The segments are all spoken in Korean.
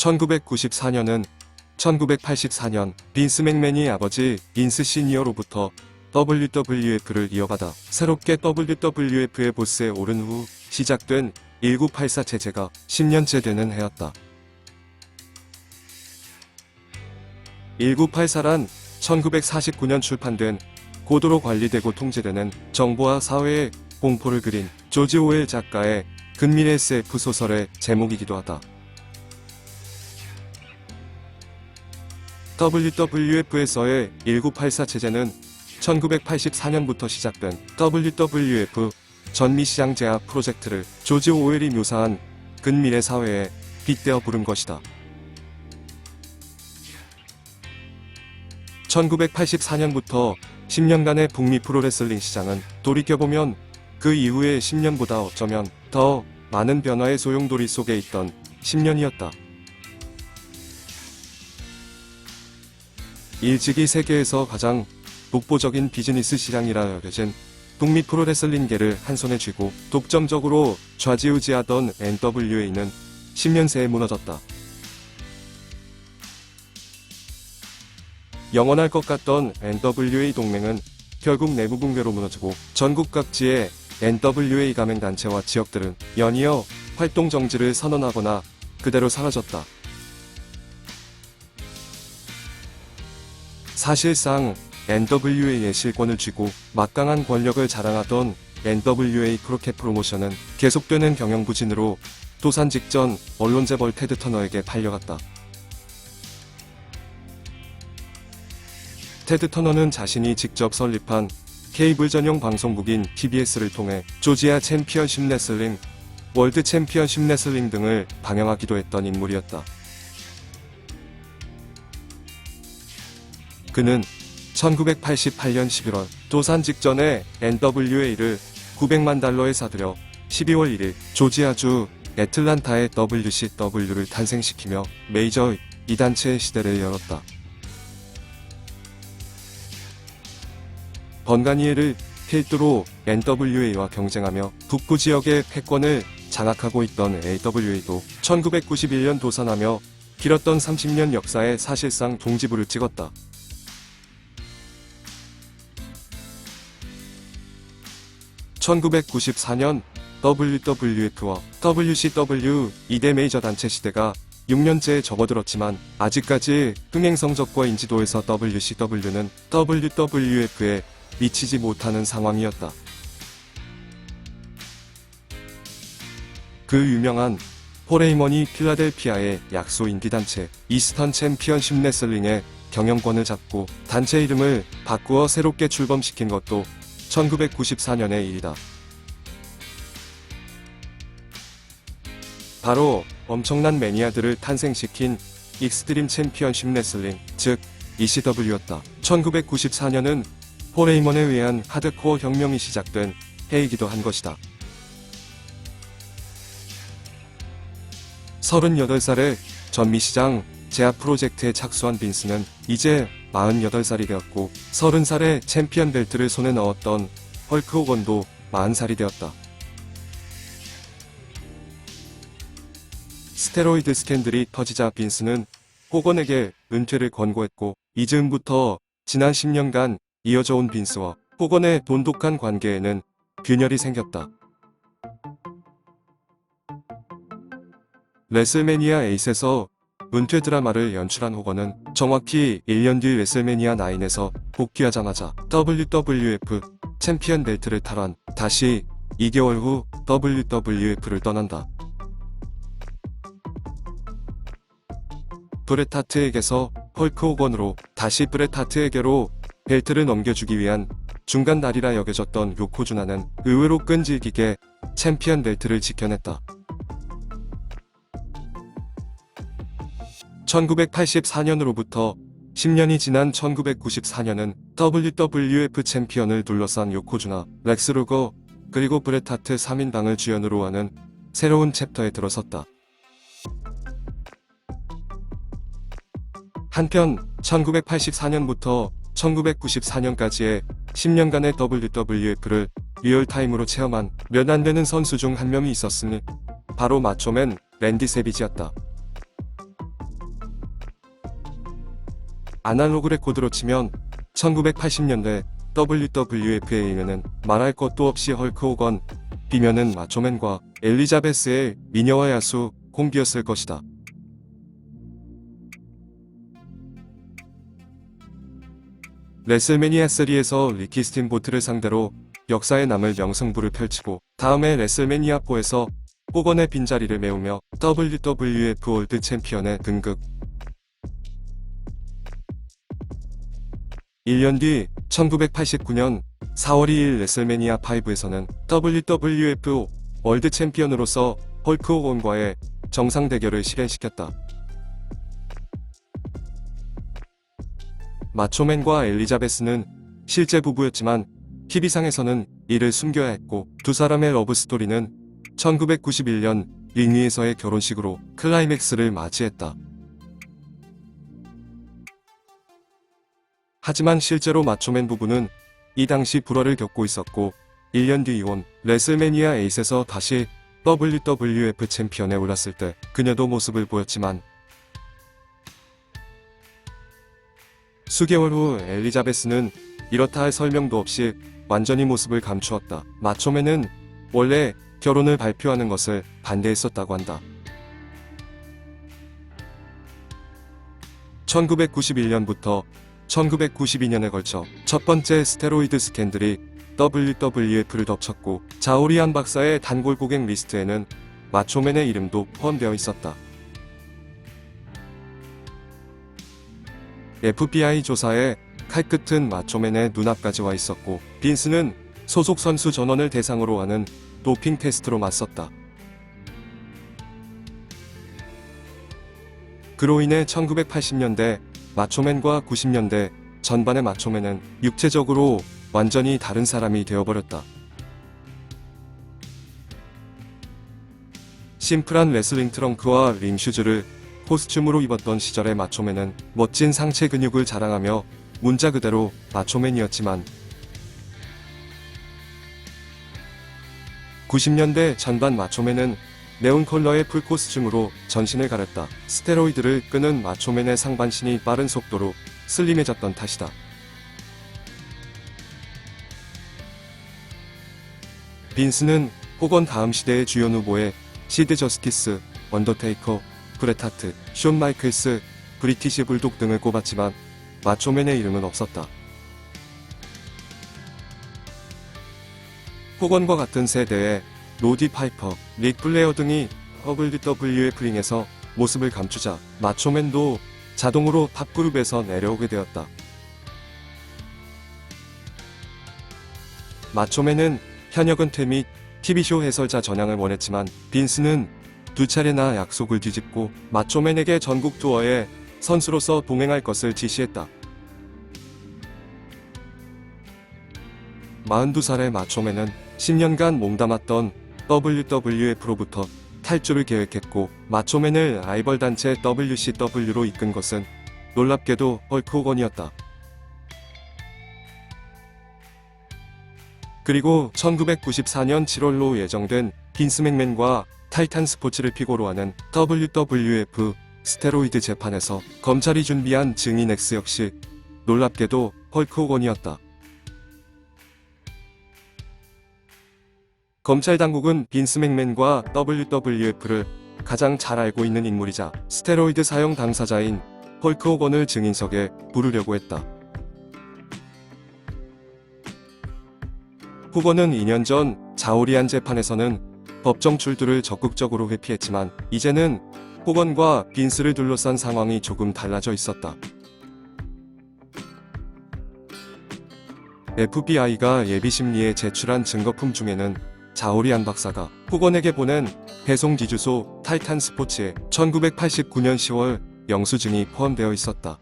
1994년은 1984년 빈스 맥맨이 아버지 빈스 시니어로부터 WWF를 이어받아 새롭게 WWF의 보스에 오른 후 시작된 1984 체제가 10년째 되는 해였다. 1984란 1949년 출판된 고도로 관리되고 통제되는 정보와 사회의 공포를 그린 조지 오웰 작가의 근미래 SF 소설의 제목이기도 하다. WWF에서의 1984 체제는 1984년부터 시작된 WWF 전미시장 제압 프로젝트를 조지 오웰이 묘사한 근미래 사회에 빗대어 부른 것이다. 1984년부터 10년간의 북미 프로레슬링 시장은 돌이켜보면 그 이후의 10년보다 어쩌면 더 많은 변화의 소용돌이 속에 있던 10년이었다. 일찍이 세계에서 가장 독보적인 비즈니스 시장이라 여겨진 북미 프로레슬링계를 한 손에 쥐고 독점적으로 좌지우지하던 NWA는 10년 새에 무너졌다. 영원할 것 같던 NWA 동맹은 결국 내부 붕괴로 무너지고 전국 각지의 NWA 가맹단체와 지역들은 연이어 활동 정지를 선언하거나 그대로 사라졌다. 사실상 NWA의 실권을 쥐고 막강한 권력을 자랑하던 NWA 크로켓 프로모션은 계속되는 경영부진으로 도산 직전 언론재벌 테드 터너에게 팔려갔다. 테드 터너는 자신이 직접 설립한 케이블 전용 방송국인 TBS를 통해 조지아 챔피언십 레슬링, 월드 챔피언십 레슬링 등을 방영하기도 했던 인물이었다. 그는 1988년 11월 도산 직전에 NWA를 900만 달러에 사들여 12월 1일 조지아주 애틀란타의 WCW를 탄생시키며 메이저 이단체의 시대를 열었다. 번가니에를 필두로 NWA와 경쟁하며 북부 지역의 패권을 장악하고 있던 AWA도 1991년 도산하며 길었던 30년 역사에 사실상 종지부를 찍었다. (1994년) WWF와 WCW 2대 메이저 단체 시대가 6년째에 접어들었지만 아직까지 흥행 성적과 인지도에서 WCW는 WWF에 미치지 못하는 상황이었다. 그 유명한 폴 헤이먼이 필라델피아의 약소 인디단체 이스턴 챔피언십 레슬링의 경영권을 잡고 단체 이름을 바꾸어 새롭게 출범시킨 것도 1994년의 일이다. 바로 엄청난 매니아들을 탄생시킨 익스트림 챔피언십 레슬링, 즉 ECW였다. 1994년은 폴 헤이먼에 의한 하드코어 혁명이 시작된 해이기도 한 것이다. 38살의 전미시장 제압 프로젝트에 착수한 빈스는 이제 48살이 되었고 30살에 챔피언 벨트를 손에 넣었던 헐크 호건도 40살이 되었다. 스테로이드 스캔들이 터지자 빈스는 호건에게 은퇴를 권고했고 이 즈음부터 지난 10년간 이어져 온 빈스와 호건의 돈독한 관계에는 균열이 생겼다. 레슬매니아 8에서 은퇴 드라마를 연출한 호건은 정확히 1년 뒤 레슬매니아 9에서 복귀하자마자 WWF 챔피언 벨트를 탈환, 다시 2개월 후 WWF를 떠난다. 브렛 하트에게서 헐크 호건으로 다시 브렛 하트에게로 벨트를 넘겨주기 위한 중간 다리라 여겨졌던 요코즈나는 의외로 끈질기게 챔피언 벨트를 지켜냈다. 1984년으로부터 10년이 지난 1994년은 WWF 챔피언을 둘러싼 요코즈나, 렉스 루거, 그리고 브렛 하트 3인방을 주연으로 하는 새로운 챕터에 들어섰다. 한편 1984년부터 1994년까지의 10년간의 WWF를 리얼타임으로 체험한 몇 안 되는 선수 중 한 명이 있었으니 바로 마초맨 랜디 세비지였다. 아날로그 레코드로 치면 1980년대 WWF에는 말할 것도 없이 헐크 호건, B면은 마초맨과 엘리자베스의 미녀와 야수 콤비였을 것이다. 레슬매니아 3에서 리키 스팀보트를 상대로 역사에 남을 명승부를 펼치고 다음해 레슬매니아 4에서 호건의 빈자리를 메우며 WWF 월드 챔피언에 등극. 1년 뒤 1989년 4월 2일 레슬매니아 5에서는 WWF 월드 챔피언으로서 헐크 호건과의 정상 대결을 실현시켰다. 마초맨과 엘리자베스는 실제 부부였지만 TV상에서는 이를 숨겨야 했고 두 사람의 러브스토리는 1991년 링 위에서의 결혼식으로 클라이맥스를 맞이했다. 하지만 실제로 마초맨 부부는 이 당시 불화를 겪고 있었고 1년 뒤 이혼, 레슬매니아 8에서 다시 WWF 챔피언에 올랐을 때 그녀도 모습을 보였지만 수개월 후 엘리자베스는 이렇다 할 설명도 없이 완전히 모습을 감추었다. 마초맨은 원래 결혼을 발표하는 것을 반대했었다고 한다. 1991년부터 1992년에 걸쳐 첫 번째 스테로이드 스캔들이 WWF를 덮쳤고 자오리안 박사의 단골 고객 리스트에는 마초맨의 이름도 포함되어 있었다. FBI 조사에 칼끝은 마초맨의 눈앞까지 와 있었고 빈스는 소속 선수 전원을 대상으로 하는 도핑 테스트로 맞섰다. 그로 인해 1980년대 마초맨과 90년대 전반의 마초맨은 육체적으로 완전히 다른 사람이 되어버렸다. 심플한 레슬링 트렁크와 링 슈즈를 코스튬으로 입었던 시절의 마초맨은 멋진 상체 근육을 자랑하며 문자 그대로 마초맨이었지만 90년대 전반 마초맨은 네온 컬러의 풀 코스튬으로 전신을 가렸다. 스테로이드를 끄는 마초맨의 상반신이 빠른 속도로 슬림해졌던 탓이다. 빈스는 호건 다음 시대의 주연 후보에 시드 저스티스, 언더테이커, 브렛 하트, 숀 마이클스, 브리티시 불독 등을 꼽았지만 마초맨의 이름은 없었다. 호건과 같은 세대의 로디 파이퍼, 릭 플레어 등이 WWF 링에서 모습을 감추자 마초맨도 자동으로 탑그룹에서 내려오게 되었다. 마초맨은 현역 은퇴 및 TV쇼 해설자 전향을 원했지만 빈스는 두 차례나 약속을 뒤집고 마초맨에게 전국 투어에 선수로서 동행할 것을 지시했다. 42살의 마초맨은 10년간 몸담았던 WWF로부터 탈주를 계획했고 마초맨을 라이벌 단체 WCW로 이끈 것은 놀랍게도 헐크 호건이었다. 그리고 1994년 7월로 예정된 빈스 맥맨과 타이탄 스포츠를 피고로 하는 WWF 스테로이드 재판에서 검찰이 준비한 증인 X 역시 놀랍게도 헐크 호건이었다. 검찰 당국은 빈스 맥맨과 WWF를 가장 잘 알고 있는 인물이자 스테로이드 사용 당사자인 헐크 호건을 증인석에 부르려고 했다. 호건은 2년 전 자오리안 재판에서는 법정 출두를 적극적으로 회피했지만 이제는 호건과 빈스를 둘러싼 상황이 조금 달라져 있었다. FBI가 예비심리에 제출한 증거품 중에는 자오리안 박사가 호건에게 보낸 배송 지주소 타이탄 스포츠의 1989년 10월 영수증이 포함되어 있었다.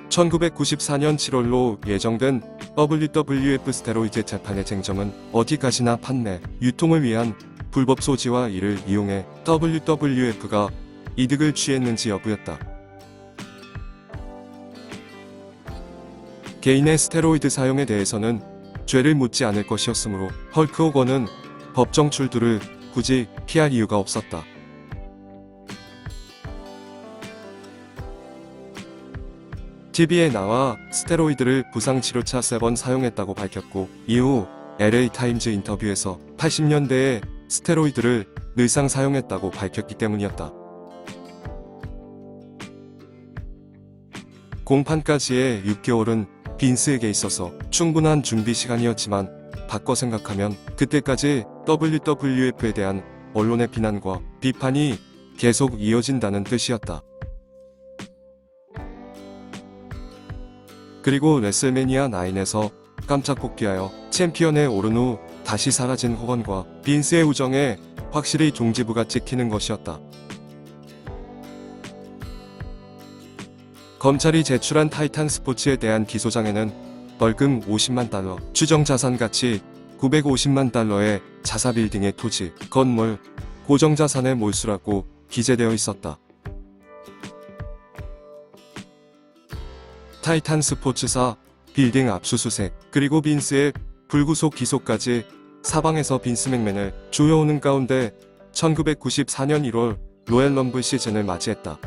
1994년 7월로 예정된 WWF 스테로이드 재판의 쟁점은 어디까지나 판매, 유통을 위한 불법 소지와 이를 이용해 WWF가 이득을 취했는지 여부였다. 개인의 스테로이드 사용에 대해서는 죄를 묻지 않을 것이었으므로 헐크 호건은 법정 출두를 굳이 피할 이유가 없었다. TV에 나와 스테로이드를 부상치료차 7번 사용했다고 밝혔고, 이후 LA타임즈 인터뷰에서 80년대에 스테로이드를 늘상 사용했다고 밝혔기 때문이었다. 공판까지의 6개월은 빈스에게 있어서 충분한 준비 시간이었지만, 바꿔 생각하면 그때까지 WWF에 대한 언론의 비난과 비판이 계속 이어진다는 뜻이었다. 그리고 레슬매니아 9에서 깜짝 복귀하여 챔피언에 오른 후 다시 사라진 호건과 빈스의 우정에 확실히 종지부가 찍히는 것이었다. 검찰이 제출한 타이탄 스포츠에 대한 기소장에는 벌금 50만 달러, 추정 자산 가치 950만 달러의 자사 빌딩의 토지, 건물, 고정자산의 몰수라고 기재되어 있었다. 타이탄 스포츠사 빌딩 압수수색, 그리고 빈스의 불구속 기소까지 사방에서 빈스 맥맨을 조여오는 가운데 1994년 1월 로얄 럼블 시즌을 맞이했다.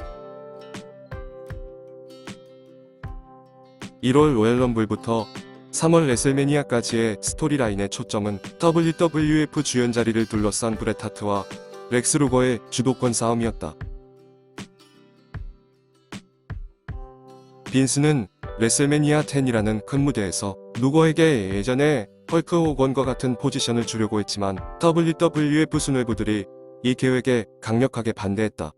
1월 로얄 럼블부터 3월 레슬매니아까지의 스토리라인의 초점은 WWF 주연 자리를 둘러싼 브렛 하트와 렉스 루거의 주도권 싸움이었다. 빈스는 레슬매니아 10이라는 큰 무대에서 루거에게 예전에 헐크 호건과 같은 포지션을 주려고 했지만 WWF 수뇌부들이 이 계획에 강력하게 반대했다.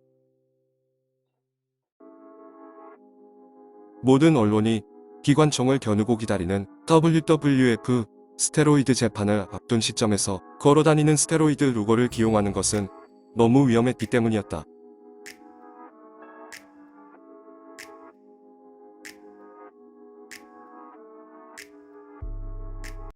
모든 언론이 기관총을 겨누고 기다리는 WWF 스테로이드 재판을 앞둔 시점에서 걸어다니는 스테로이드 루거를 기용하는 것은 너무 위험했기 때문이었다.